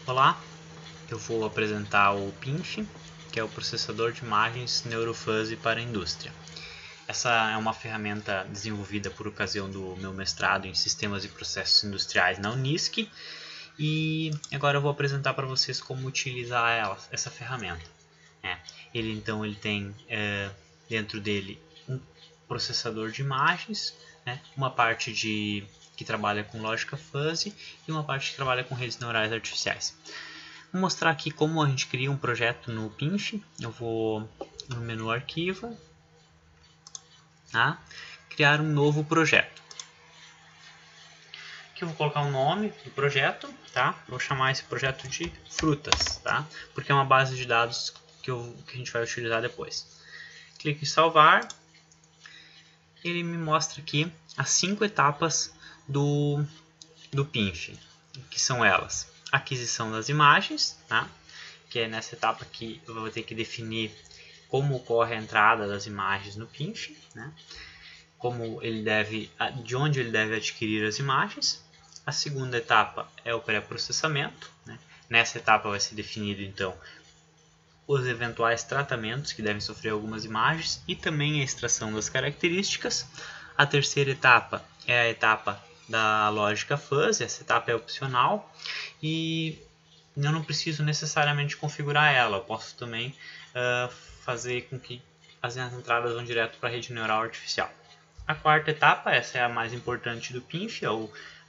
Olá, eu vou apresentar o PINF, que é o processador de imagens NeuroFuzzy para a indústria. Essa é uma ferramenta desenvolvida por ocasião do meu mestrado em Sistemas e Processos Industriais na Unisc, e agora eu vou apresentar para vocês como utilizar essa ferramenta. Ele tem dentro dele um processador de imagens, uma parte que trabalha com lógica fuzzy e uma parte que trabalha com redes neurais artificiais. Vou mostrar aqui como a gente cria um projeto no PINF. Eu vou no menu Arquivo, criar um novo projeto. Aqui eu vou colocar o nome do projeto, vou chamar esse projeto de frutas, porque é uma base de dados que a gente vai utilizar depois. Clique em salvar. Ele me mostra aqui as 5 etapas do PINF, que são elas: aquisição das imagens, que é nessa etapa que eu vou ter que definir como ocorre a entrada das imagens no PINF, de onde ele deve adquirir as imagens. A segunda etapa é o pré-processamento. Nessa etapa vai ser definido então os eventuais tratamentos que devem sofrer algumas imagens e também a extração das características. A terceira etapa é a etapa da lógica fuzzy. Essa etapa é opcional e eu não preciso necessariamente configurar ela. Eu posso também fazer com que as entradas vão direto para a rede neural artificial. A quarta etapa, essa é a mais importante do PINF, é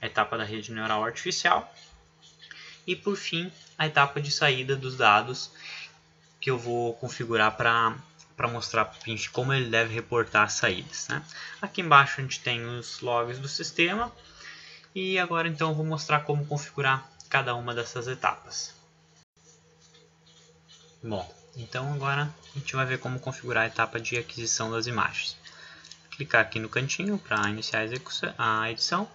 a etapa da rede neural artificial. E por fim, a etapa de saída dos dados, que eu vou configurar para mostrar para o PINF como ele deve reportar as saídas. Aqui embaixo a gente tem os logs do sistema. E agora então eu vou mostrar como configurar cada uma dessas etapas. Bom, então agora a gente vai ver como configurar a etapa de aquisição das imagens. Clicar aqui no cantinho para iniciar a edição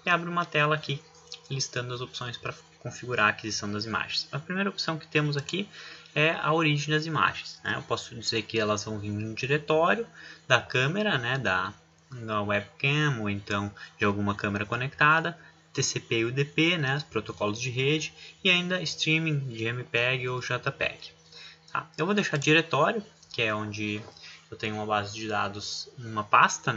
e abre uma tela aqui listando as opções para configurar a aquisição das imagens. A primeira opção que temos aqui é a origem das imagens. Eu posso dizer que elas vão vir no diretório da câmera, da webcam ou então de alguma câmera conectada, TCP e UDP, os protocolos de rede, e ainda streaming de MPEG ou JPEG. Eu vou deixar diretório, que é onde eu tenho uma base de dados, uma pasta,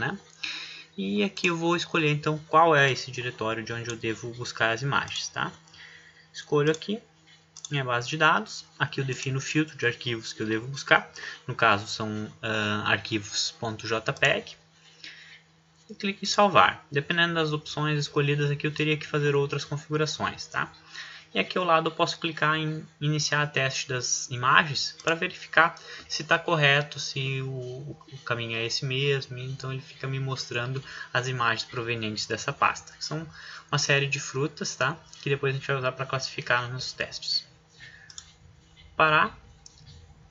e aqui eu vou escolher então qual é esse diretório de onde eu devo buscar as imagens. Escolho aqui minha base de dados, aqui eu defino o filtro de arquivos que eu devo buscar, no caso são arquivos.jpg, e clique em salvar. Dependendo das opções escolhidas aqui eu teria que fazer outras configurações. E aqui ao lado eu posso clicar em iniciar teste das imagens para verificar se está correto, se o caminho é esse mesmo. Então ele fica me mostrando as imagens provenientes dessa pasta, que são uma série de frutas, que depois a gente vai usar para classificar nos nossos testes. Parar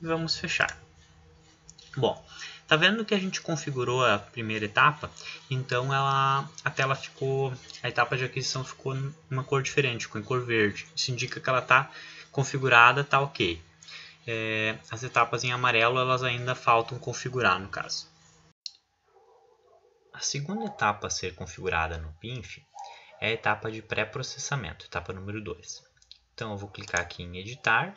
e vamos fechar. Bom, tá vendo que a gente configurou a primeira etapa, então a etapa de aquisição ficou numa cor diferente, com cor verde. Isso indica que ela está configurada, está ok. As etapas em amarelo elas ainda faltam configurar, no caso. A segunda etapa a ser configurada no PINF é a etapa de pré-processamento, etapa número 2. Então eu vou clicar aqui em editar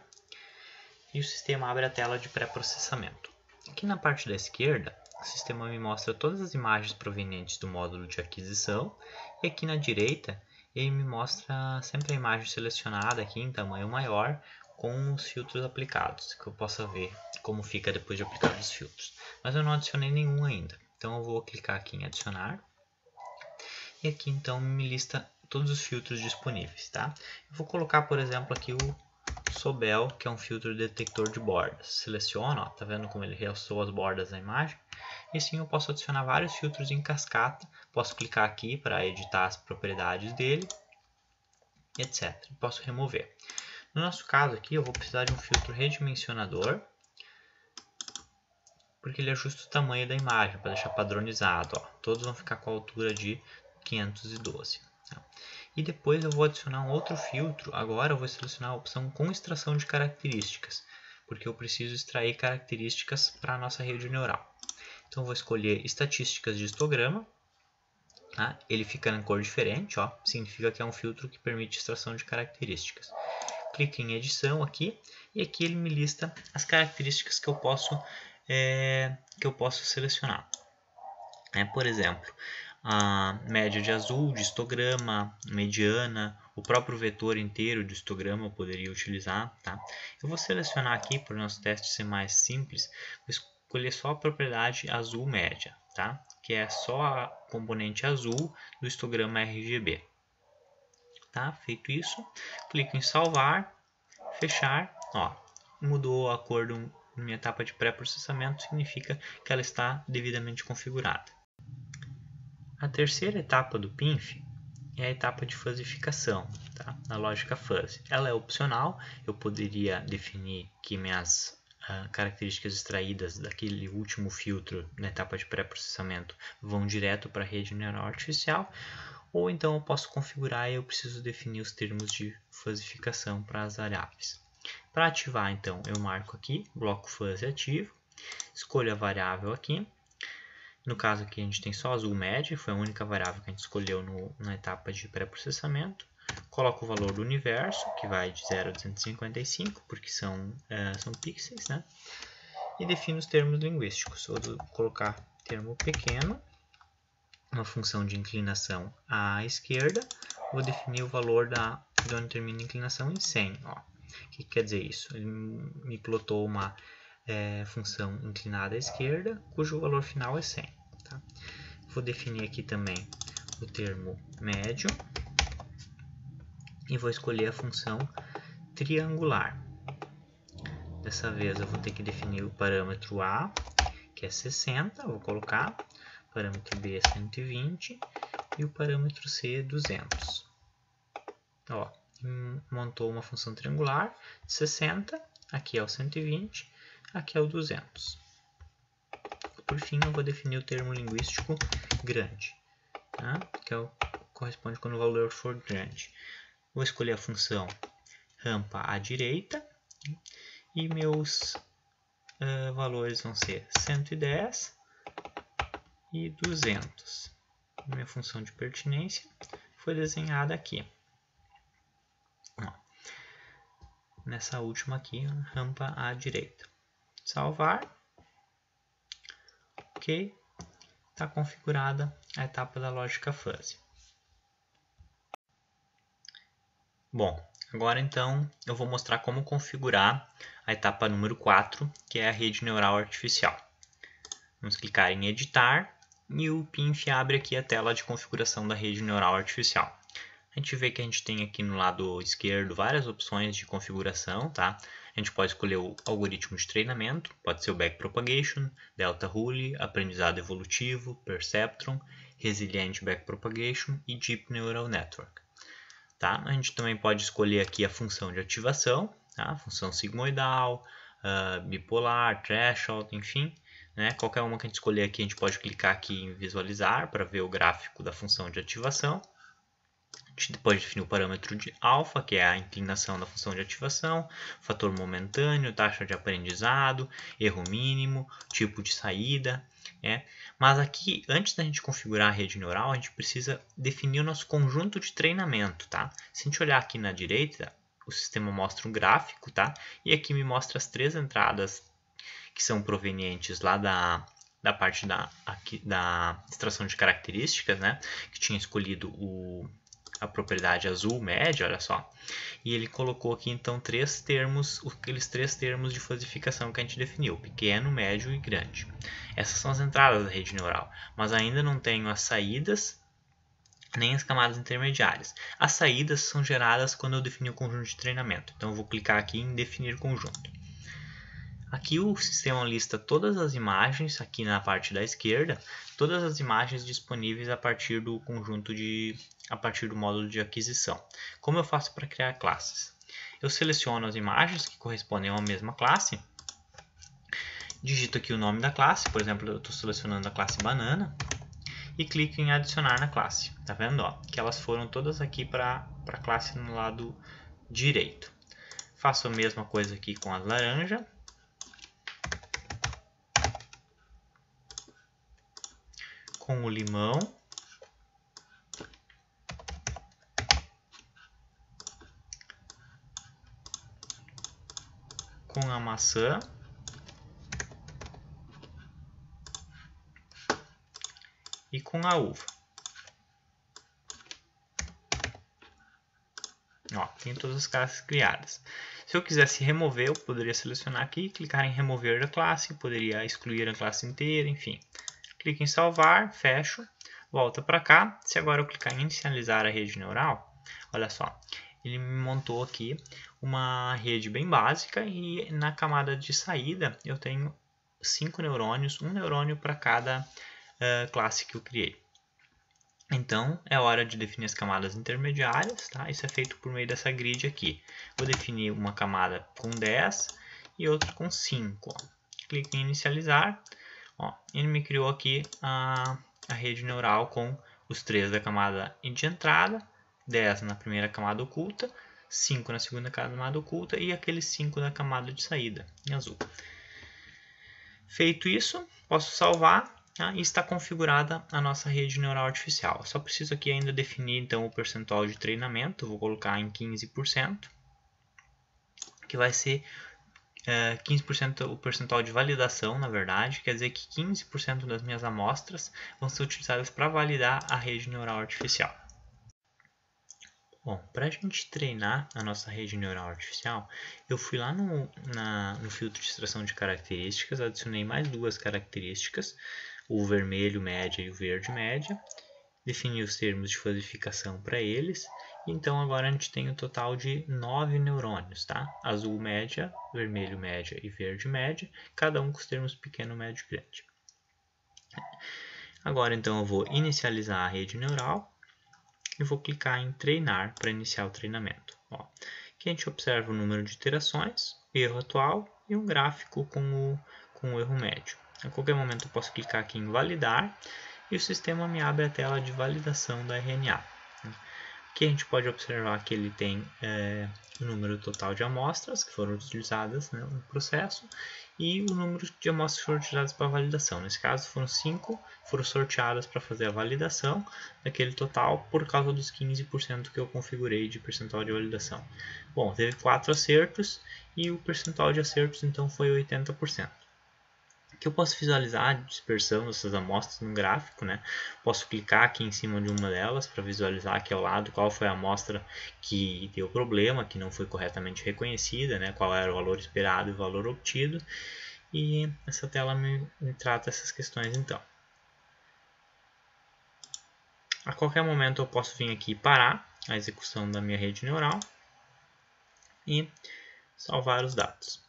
e o sistema abre a tela de pré-processamento. Aqui na parte da esquerda, o sistema me mostra todas as imagens provenientes do módulo de aquisição, e aqui na direita ele me mostra sempre a imagem selecionada aqui em tamanho maior com os filtros aplicados, que eu possa ver como fica depois de aplicar os filtros. Mas eu não adicionei nenhum ainda, então eu vou clicar aqui em adicionar e aqui então me lista todos os filtros disponíveis. Eu vou colocar, por exemplo, aqui o Sobel, que é um filtro detector de bordas. Seleciono, tá vendo como ele realçou as bordas da imagem? E assim eu posso adicionar vários filtros em cascata. Posso clicar aqui para editar as propriedades dele, etc. Posso remover. No nosso caso aqui eu vou precisar de um filtro redimensionador, porque ele ajusta o tamanho da imagem para deixar padronizado. Todos vão ficar com a altura de 512. E depois eu vou adicionar um outro filtro. Agora eu vou selecionar a opção com extração de características, porque eu preciso extrair características para a nossa rede neural. Então eu vou escolher estatísticas de histograma. Ele fica em cor diferente, significa que é um filtro que permite extração de características. clico em edição aqui e aqui ele me lista as características que eu posso selecionar. Por exemplo, a média de azul, de histograma, mediana, o próprio vetor inteiro de histograma eu poderia utilizar. Tá? Eu vou selecionar aqui, para o nosso teste ser mais simples, vou escolher só a propriedade azul média, tá? Que é só a componente azul do histograma RGB. Tá? Feito isso, clico em salvar, fechar. Ó, mudou a cor da minha etapa de pré-processamento, significa que ela está devidamente configurada. A terceira etapa do PINF é a etapa de fuzzificação, tá? Na lógica fuzzy. Ela é opcional, eu poderia definir que minhas características extraídas daquele último filtro na etapa de pré-processamento vão direto para a rede neural artificial, ou então eu posso configurar e eu preciso definir os termos de fuzzificação para as variáveis. Para ativar, então, eu marco aqui, bloco fuzzy ativo, escolho a variável aqui. No caso aqui a gente tem só azul médio, foi a única variável que a gente escolheu na etapa de pré-processamento. Coloco o valor do universo, que vai de 0 a 255, porque são pixels, né? E defino os termos linguísticos. Vou colocar termo pequeno, uma função de inclinação à esquerda. Vou definir o valor de onde termina a inclinação em 100. Ó. O que quer dizer isso? Ele me plotou uma função inclinada à esquerda, cujo valor final é 100. Tá? Vou definir aqui também o termo médio e vou escolher a função triangular. Dessa vez eu vou ter que definir o parâmetro A, que é 60, vou colocar, o parâmetro B é 120 e o parâmetro C é 200. Ó, montou uma função triangular de 60, aqui é o 120, aqui é o 200. Por fim, eu vou definir o termo linguístico grande, tá? Que corresponde quando o valor for grande. Vou escolher a função rampa à direita e meus valores vão ser 110 e 200. Minha função de pertinência foi desenhada aqui. Ó, nessa última aqui, rampa à direita. Salvar. Ok. Está configurada a etapa da lógica fuzzy. Bom, agora então eu vou mostrar como configurar a etapa número 4, que é a rede neural artificial. Vamos clicar em editar e o PINF abre aqui a tela de configuração da rede neural artificial. A gente vê que a gente tem aqui no lado esquerdo várias opções de configuração, tá? A gente pode escolher o algoritmo de treinamento, pode ser o Backpropagation, Delta Rule, Aprendizado Evolutivo, Perceptron, Resilient Backpropagation e Deep Neural Network. Tá? A gente também pode escolher aqui a função de ativação, tá? Função sigmoidal, bipolar, threshold, enfim. Né? Qualquer uma que a gente escolher aqui, a gente pode clicar aqui em visualizar para ver o gráfico da função de ativação. A gente pode definir o parâmetro de alfa, que é a inclinação da função de ativação, fator momentâneo, taxa de aprendizado, erro mínimo, tipo de saída. Mas aqui, antes da gente configurar a rede neural, a gente precisa definir o nosso conjunto de treinamento. Tá? Se a gente olhar aqui na direita, o sistema mostra um gráfico, tá? E aqui me mostra as 3 entradas que são provenientes lá da parte da extração de características, né? Que tinha escolhido a propriedade azul média, olha só. E ele colocou aqui então aqueles 3 termos de fuzzificação que a gente definiu, pequeno, médio e grande. Essas são as entradas da rede neural, mas ainda não tenho as saídas nem as camadas intermediárias. As saídas são geradas quando eu definir o conjunto de treinamento. Então eu vou clicar aqui em definir conjunto. Aqui o sistema lista todas as imagens, aqui na parte da esquerda, todas as imagens disponíveis a partir do módulo de aquisição. Como eu faço para criar classes? Eu seleciono as imagens que correspondem a uma mesma classe, digito aqui o nome da classe, por exemplo, eu estou selecionando a classe banana, e clico em adicionar na classe. Tá vendo? Ó, que elas foram todas aqui para a classe no lado direito. Faço a mesma coisa aqui com a laranja. Com o limão. com a maçã e com a uva. Ó, tem todas as classes criadas. Se eu quisesse remover, eu poderia selecionar aqui, clicar em remover a classe, poderia excluir a classe inteira, enfim. Clique em salvar, fecho, volta para cá. Se agora eu clicar em inicializar a rede neural, olha só, ele me montou aqui uma rede bem básica e na camada de saída eu tenho 5 neurônios, um neurônio para cada classe que eu criei. Então, é hora de definir as camadas intermediárias, tá? Isso é feito por meio dessa grid aqui. Vou definir uma camada com 10 e outra com 5. Ó. Clique em inicializar. Ó, ele me criou aqui a rede neural com os 3 da camada de entrada, 10 na primeira camada oculta, 5 na segunda camada oculta e aqueles 5 da camada de saída, em azul. Feito isso, posso salvar. E está configurada a nossa rede neural artificial. Eu só preciso aqui ainda definir então o percentual de treinamento. Vou colocar em 15%, que vai ser 15% o percentual de validação, na verdade. Quer dizer que 15% das minhas amostras vão ser utilizadas para validar a rede neural artificial. Bom, para a gente treinar a nossa rede neural artificial, eu fui lá no filtro de extração de características, adicionei mais 2 características, o vermelho média e o verde média, defini os termos de fasificação para eles, então agora a gente tem um total de 9 neurônios, tá? Azul média, vermelho média e verde média, cada um com os termos pequeno, médio e grande. Agora então eu vou inicializar a rede neural e vou clicar em treinar para iniciar o treinamento. Ó, aqui a gente observa o número de iterações, erro atual e um gráfico com o erro médio. A qualquer momento eu posso clicar aqui em validar e o sistema me abre a tela de validação da RNA. Aqui a gente pode observar que ele tem o número total de amostras que foram utilizadas no processo e o número de amostras que foram utilizadas para validação. Nesse caso foram 5, foram sorteadas para fazer a validação daquele total por causa dos 15% que eu configurei de percentual de validação. Bom, teve 4 acertos e o percentual de acertos então foi 80%. Aqui eu posso visualizar a dispersão dessas amostras no gráfico, né? Posso clicar aqui em cima de uma delas para visualizar aqui ao lado qual foi a amostra que deu problema, que não foi corretamente reconhecida, né? Qual era o valor esperado e o valor obtido. E essa tela me trata essas questões então. A qualquer momento eu posso vir aqui e parar a execução da minha rede neural e salvar os dados.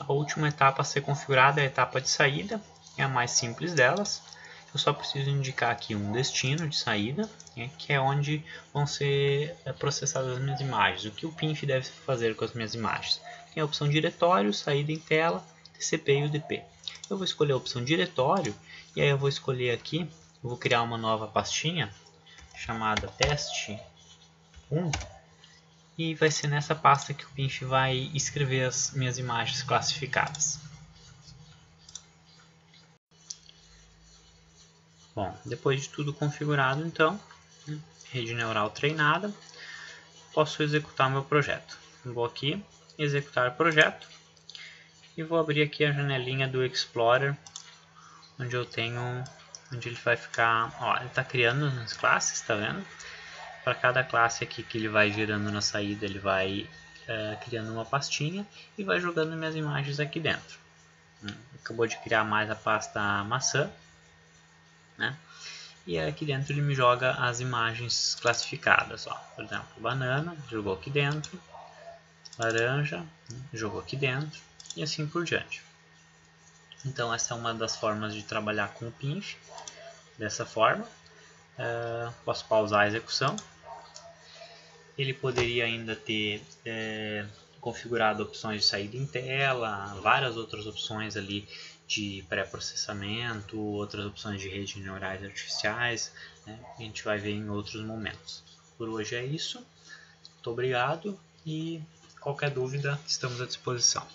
A última etapa a ser configurada é a etapa de saída, é a mais simples delas. Eu só preciso indicar aqui um destino de saída, né, que é onde vão ser processadas as minhas imagens. O que o PINF deve fazer com as minhas imagens? Tem a opção diretório, saída em tela, TCP e UDP. Eu vou escolher a opção diretório e aí eu vou escolher aqui, eu vou criar uma nova pastinha chamada teste 1. E vai ser nessa pasta que o PINF vai escrever as minhas imagens classificadas. Bom, depois de tudo configurado, então, rede neural treinada, posso executar meu projeto. Vou aqui, executar projeto, e vou abrir aqui a janelinha do Explorer, onde ele vai ficar, ó, ele está criando as classes, tá vendo? Para cada classe aqui que ele vai gerando na saída, ele vai criando uma pastinha e vai jogando minhas imagens aqui dentro. Acabou de criar mais a pasta maçã, né? E aqui dentro ele me joga as imagens classificadas. Ó. Por exemplo, banana, jogou aqui dentro, laranja, jogou aqui dentro e assim por diante. Então essa é uma das formas de trabalhar com o PINF, dessa forma. Posso pausar a execução. Ele poderia ainda ter configurado opções de saída em tela, várias outras opções ali de pré-processamento, outras opções de redes neurais artificiais, né? A gente vai ver em outros momentos. Por hoje é isso. Muito obrigado e qualquer dúvida estamos à disposição.